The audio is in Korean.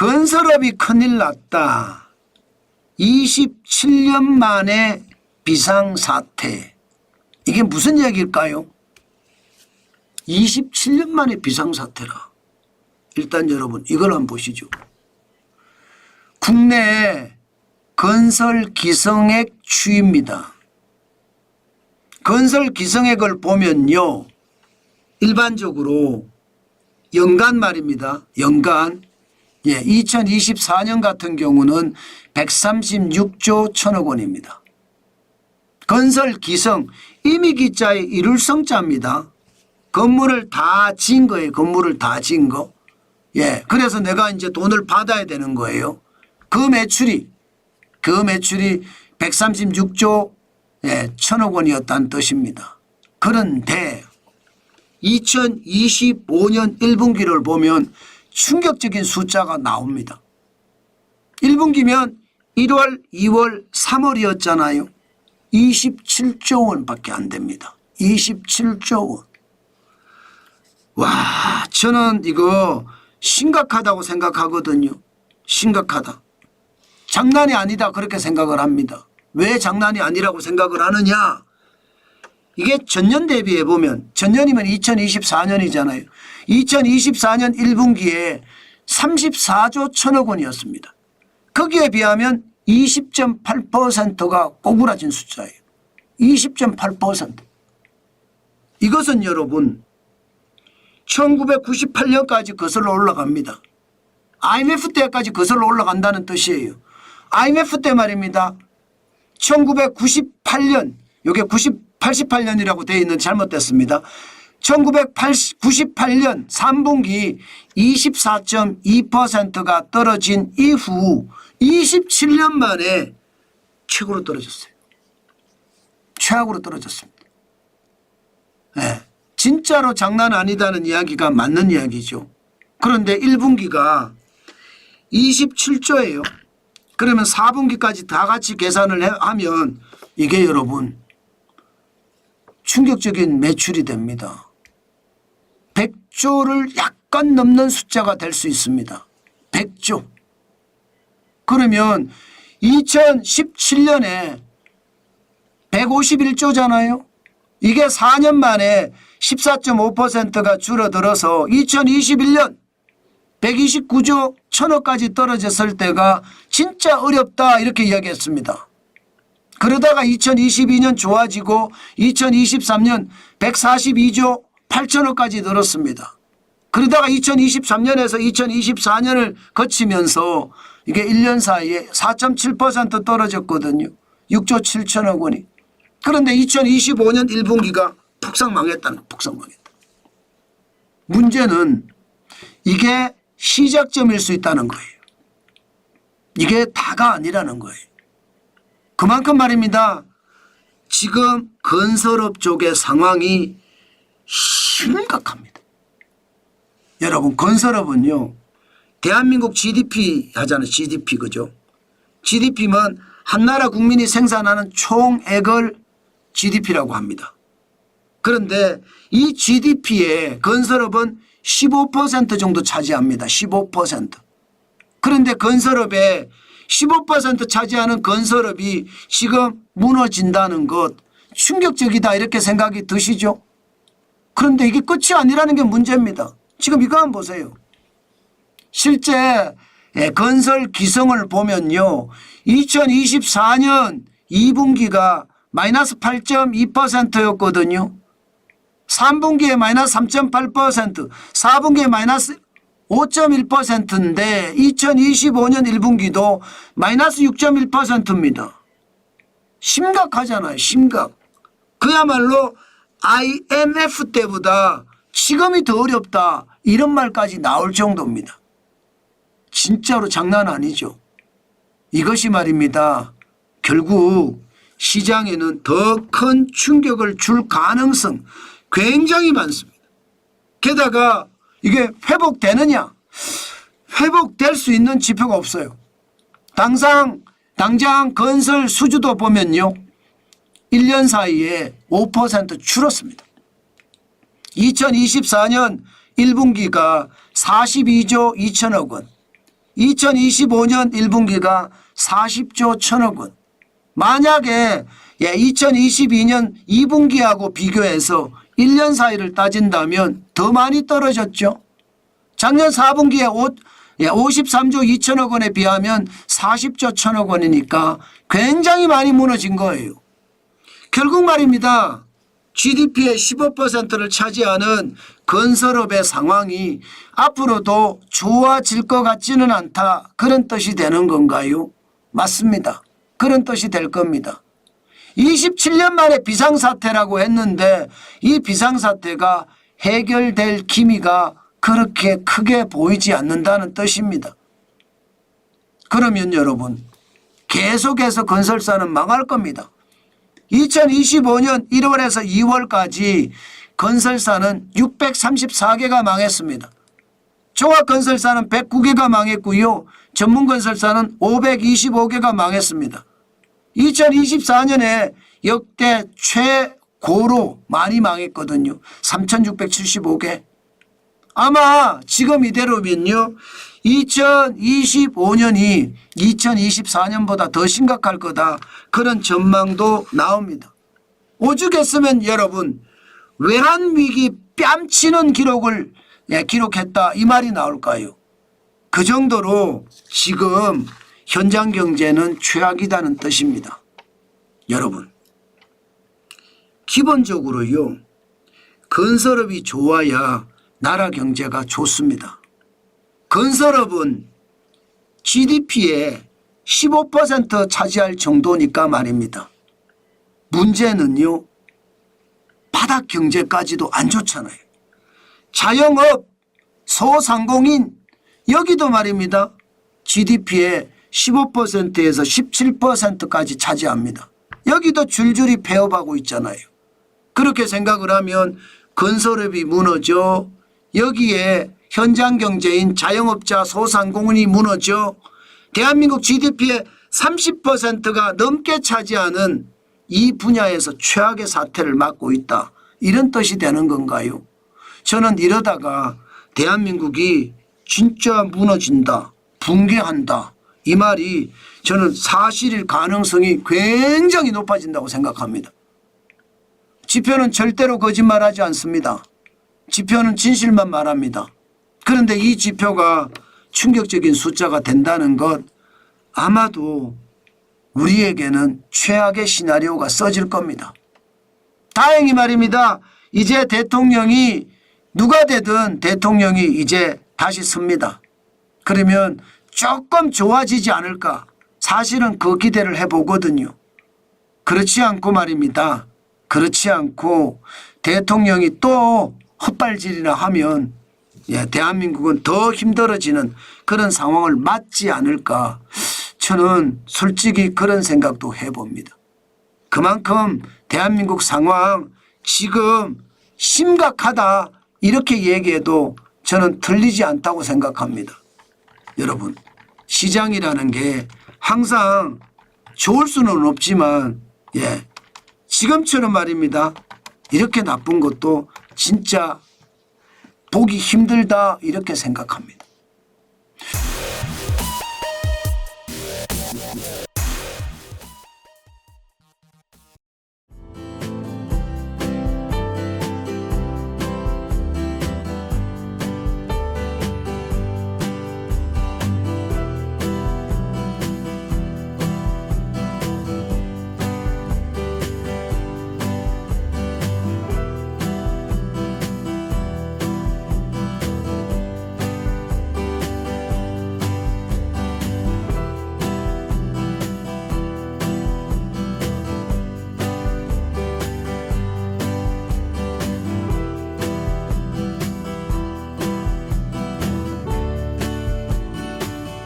건설업이 큰일 났다. 27년 만에 비상사태. 이게 무슨 얘기일까요? 27년 만에 비상사태라. 일단 여러분 이걸 한번 보시죠. 국내 건설 기성액 추이입니다. 건설 기성액을 보면요. 일반적으로 연간 말입니다. 연간 2024년 같은 경우는 136조 1천억 원입니다. 건설 기성 이미 기자의 이룰 성자입니다. 건물을 다 지은 거예요. 건물을 다 지은 거. 그래서 내가 이제 돈을 받아야 되는 거예요. 그 매출이 136조 1천억 원이었다는 뜻입니다. 그런데 2025년 1분기를 보면 충격적인 숫자가 나옵니다. 1분기면 1월, 2월, 3월이었잖아요. 27조 원밖에 안 됩니다. 27조 원. 와, 저는 이거 심각하다고 생각하거든요. 심각하다. 장난이 아니다 그렇게 생각을 합니다. 왜 장난이 아니라고 생각을 하느냐. 이게 전년 대비해 보면 전년이면 2024년이잖아요. 2024년 1분기에 34조 1천억 원이었습니다. 거기에 비하면 20.8%가 꼬꾸라진 숫자예요. 20.8%. 이것은 여러분 1998년까지 거슬러 올라갑니다. IMF 때까지 거슬러 올라간다는 뜻이에요. IMF 때 말입니다. 1998년 이게 88년이라고 되어 있는 잘못됐습니다. 1998년 3분기 24.2%가 떨어진 이후 27년 만에 최고로 떨어졌어요. 최악으로 떨어졌습니다. 진짜로 장난 아니다는 이야기가 맞는 이야기죠. 그런데 1분기가 27조예요. 그러면 4분기까지 다 같이 계산을 하면 이게 여러분 충격적인 매출이 됩니다. 100조를 약간 넘는 숫자가 될 수 있습니다. 100조. 그러면 2017년에 151조잖아요. 이게 4년 만에 14.5%가 줄어들어서 2021년 129조 1천억까지 떨어졌을 때가 진짜 어렵다 이렇게 이야기했습니다. 그러다가 2022년 좋아지고 2023년 142조 8천억까지 늘었습니다. 그러다가 2023년에서 2024년을 거치면서 이게 1년 사이에 4.7% 떨어졌거든요. 6조 7천억 원이. 그런데 2025년 1분기가 폭삭 망했다는 폭삭 망했다. 문제는 이게 시작점일 수 있다는 거예요. 이게 다가 아니라는 거예요. 그만큼 말입니다. 지금 건설업 쪽의 상황이 심각합니다. 여러분 건설업은요. 대한민국 GDP 하잖아요. GDP 그죠. GDP면 한 나라 국민이 생산하는 총액을 GDP라고 합니다. 그런데 이 GDP에 건설업은 15% 정도 차지합니다. 15%. 그런데 건설업에 15% 차지하는 건설업이 지금 무너진다는 것 충격적이다 이렇게 생각이 드시죠? 그런데 이게 끝이 아니라는 게 문제입니다. 지금 이거 한번 보세요. 실제 건설 기성을 보면요. 2024년 2분기가 마이너스 8.2%였거든요. 3분기에 마이너스 3.8%, 4분기에 마이너스 5.1%인데 2025년 1분기도 마이너스 6.1%입니다. 심각하잖아요. 심각. 그야말로 IMF 때보다 지금이 더 어렵다 이런 말까지 나올 정도입니다. 진짜로 장난 아니죠. 이것이 말입니다. 결국 시장에는 더 큰 충격을 줄 가능성 굉장히 많습니다. 게다가 이게 회복되느냐? 회복될 수 있는 지표가 없어요. 당장 건설 수주도 보면요. 1년 사이에 5% 줄었습니다. 2024년 1분기가 42조 2천억 원, 2025년 1분기가 40조 1천억 원. 만약에 2022년 2분기하고 비교해서 1년 사이를 따진다면 더 많이 떨어졌죠. 작년 4분기에 53조 2천억 원에 비하면 40조 1천억 원이니까 굉장히 많이 무너진 거예요. 결국 말입니다. GDP의 15%를 차지하는 건설업의 상황이 앞으로도 좋아질 것 같지는 않다. 그런 뜻이 되는 건가요? 맞습니다. 그런 뜻이 될 겁니다. 27년 만에 비상사태라고 했는데 이 비상사태가 해결될 기미가 그렇게 크게 보이지 않는다는 뜻입니다. 그러면 여러분 계속해서 건설사는 망할 겁니다. 2025년 1월에서 2월까지 건설사는 634개가 망했습니다. 종합건설사는 109개가 망했고요. 전문건설사는 525개가 망했습니다. 2024년에 역대 최고로 많이 망했거든요. 3,675개. 아마 지금 이대로면요 2025년이 2024년보다 더 심각할 거다. 그런 전망도 나옵니다. 오죽했으면 여러분 외환위기 뺨치는 기록을 기록했다 이 말이 나올까요? 그 정도로 지금 현장 경제는 최악이다는 뜻입니다. 여러분 기본적으로요 건설업이 좋아야 나라 경제가 좋습니다. 건설업은 GDP의 15% 차지할 정도니까 말입니다. 문제는요 바닥 경제까지도 안 좋잖아요. 자영업, 소상공인 여기도 말입니다. GDP의 15%에서 17%까지 차지합니다. 여기도 줄줄이 폐업하고 있잖아요. 그렇게 생각을 하면 건설업이 무너져 여기에 현장 경제인 자영업자 소상공인이 무너져 대한민국 GDP의 30%가 넘게 차지하는 이 분야에서 최악의 사태를 맞고 있다. 이런 뜻이 되는 건가요? 저는 이러다가 대한민국이 진짜 무너진다. 붕괴한다. 이 말이 저는 사실일 가능성이 굉장히 높아진다고 생각합니다. 지표는 절대로 거짓말하지 않습니다. 지표는 진실만 말합니다. 그런데 이 지표가 충격적인 숫자가 된다는 것 아마도 우리에게는 최악의 시나리오가 써질 겁니다. 다행히 말입니다. 이제 대통령이 누가 되든 대통령이 이제 다시 섭니다. 그러면 조금 좋아지지 않을까 사실은 그 기대를 해보거든요. 그렇지 않고 말입니다. 그렇지 않고 대통령이 또 헛발질이나 하면 대한민국은 더 힘들어지는 그런 상황을 맞지 않을까 저는 솔직히 그런 생각도 해봅니다. 그만큼 대한민국 상황 지금 심각하다 이렇게 얘기해도 저는 틀리지 않다고 생각합니다. 여러분 시장이라는 게 항상 좋을 수는 없지만 지금처럼 말입니다. 이렇게 나쁜 것도 진짜 보기 힘들다 이렇게 생각합니다.